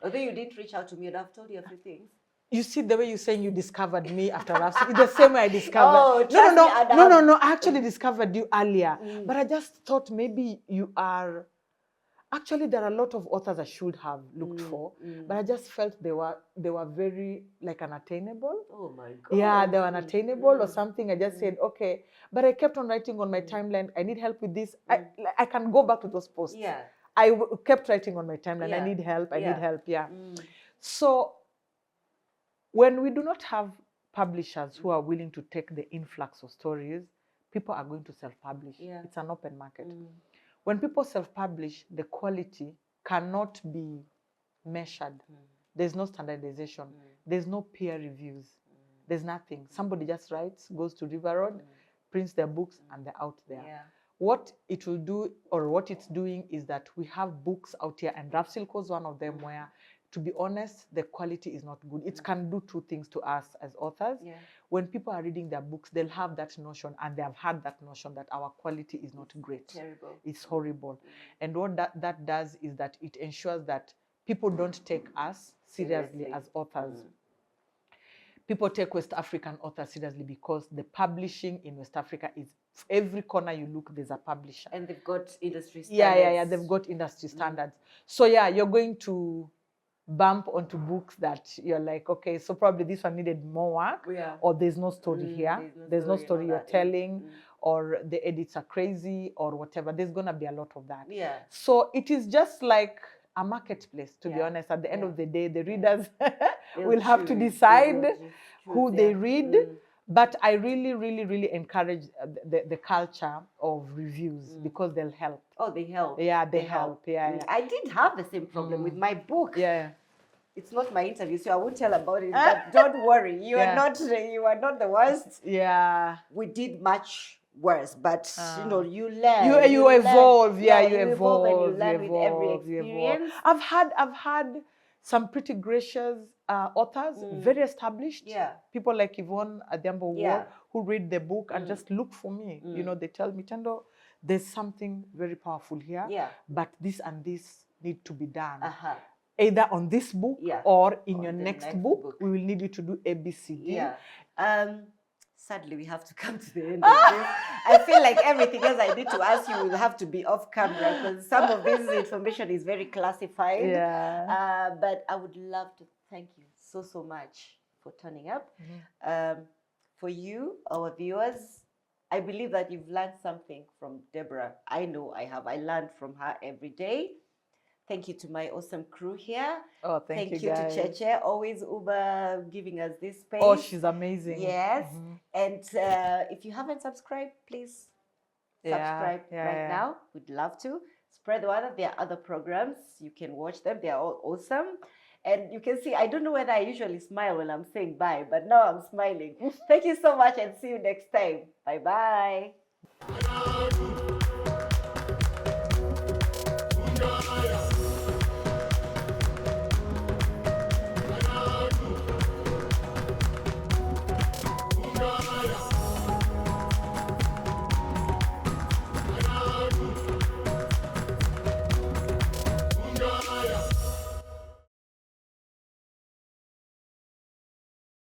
although you didn't reach out to me, and I've told you a few things. You see the way you're saying you discovered me after Rough. It's the same way I discovered. Oh, no. I actually discovered you earlier, but I just thought maybe you are. Actually, there are a lot of authors I should have looked for, but I just felt they were very like unattainable. Oh my God. Yeah, they were unattainable or something. I just said okay, but I kept on writing on my timeline. I need help with this. I can go back to those posts. Yeah. I kept writing on my timeline. I need help. I need help. Yeah. So when we do not have publishers who are willing to take the influx of stories, people are going to self-publish. Yeah. It's an open market. When people self-publish, the quality cannot be measured. There's no standardization. There's no peer reviews. There's nothing. Somebody just writes, goes to River Road, prints their books, and they're out there. Yeah. What it will do, or what it's doing, is that we have books out here, and Rough Silk was one of them where, to be honest, the quality is not good. It can do two things to us as authors. Yeah. When people are reading their books, they'll have that notion, and they have had that notion that our quality is not great. Terrible. It's horrible. And what that does is that it ensures that people don't take us seriously as authors. People take West African authors seriously because the publishing in West Africa is, every corner you look, there's a publisher. And they've got industry standards. Yeah. They've got industry standards. So yeah, you're going to bump onto books that you're like, okay, so probably this one needed more work, or there's no story here, there's no story you're telling, or the edits are crazy, or whatever. There's gonna be a lot of that. Yeah. So it is just like a marketplace, to be honest. At the end of the day, the readers will have to decide who they read. But I really encourage the culture of reviews, because they'll help. Oh, they help. Yeah, they help. Yeah. I did have the same problem with my book. Yeah. It's not my interview, so I won't tell about it. But don't worry, you are not the worst. Yeah. We did much worse, but you learn. You evolve. Yeah, you evolve, and you learn with every experience. I've had some pretty gracious authors, very established. Yeah. People like Yvonne Adhiambo who read the book and just look for me. They tell me, Tendo, there's something very powerful here. Yeah. But this and this need to be done. Either on this book or in your next book, we will need you to do A, B, C, D. Yeah. Sadly, we have to come to the end of this. I feel like everything else I need to ask you will have to be off camera, because some of this information is very classified. Yeah. But I would love to thank you so much for turning up. For you, our viewers, I believe that you've learned something from Deborah. I know I have. I learned from her every day. Thank you to my awesome crew here. Oh, thank you guys. To Cheche, always Uber giving us this space. Oh, she's amazing. Yes. And if you haven't subscribed, please subscribe now. We'd love to. Spread the word. There are other programs. You can watch them. They are all awesome. And you can see, I don't know whether I usually smile when I'm saying bye, but now I'm smiling. Thank you so much, and see you next time. Bye-bye.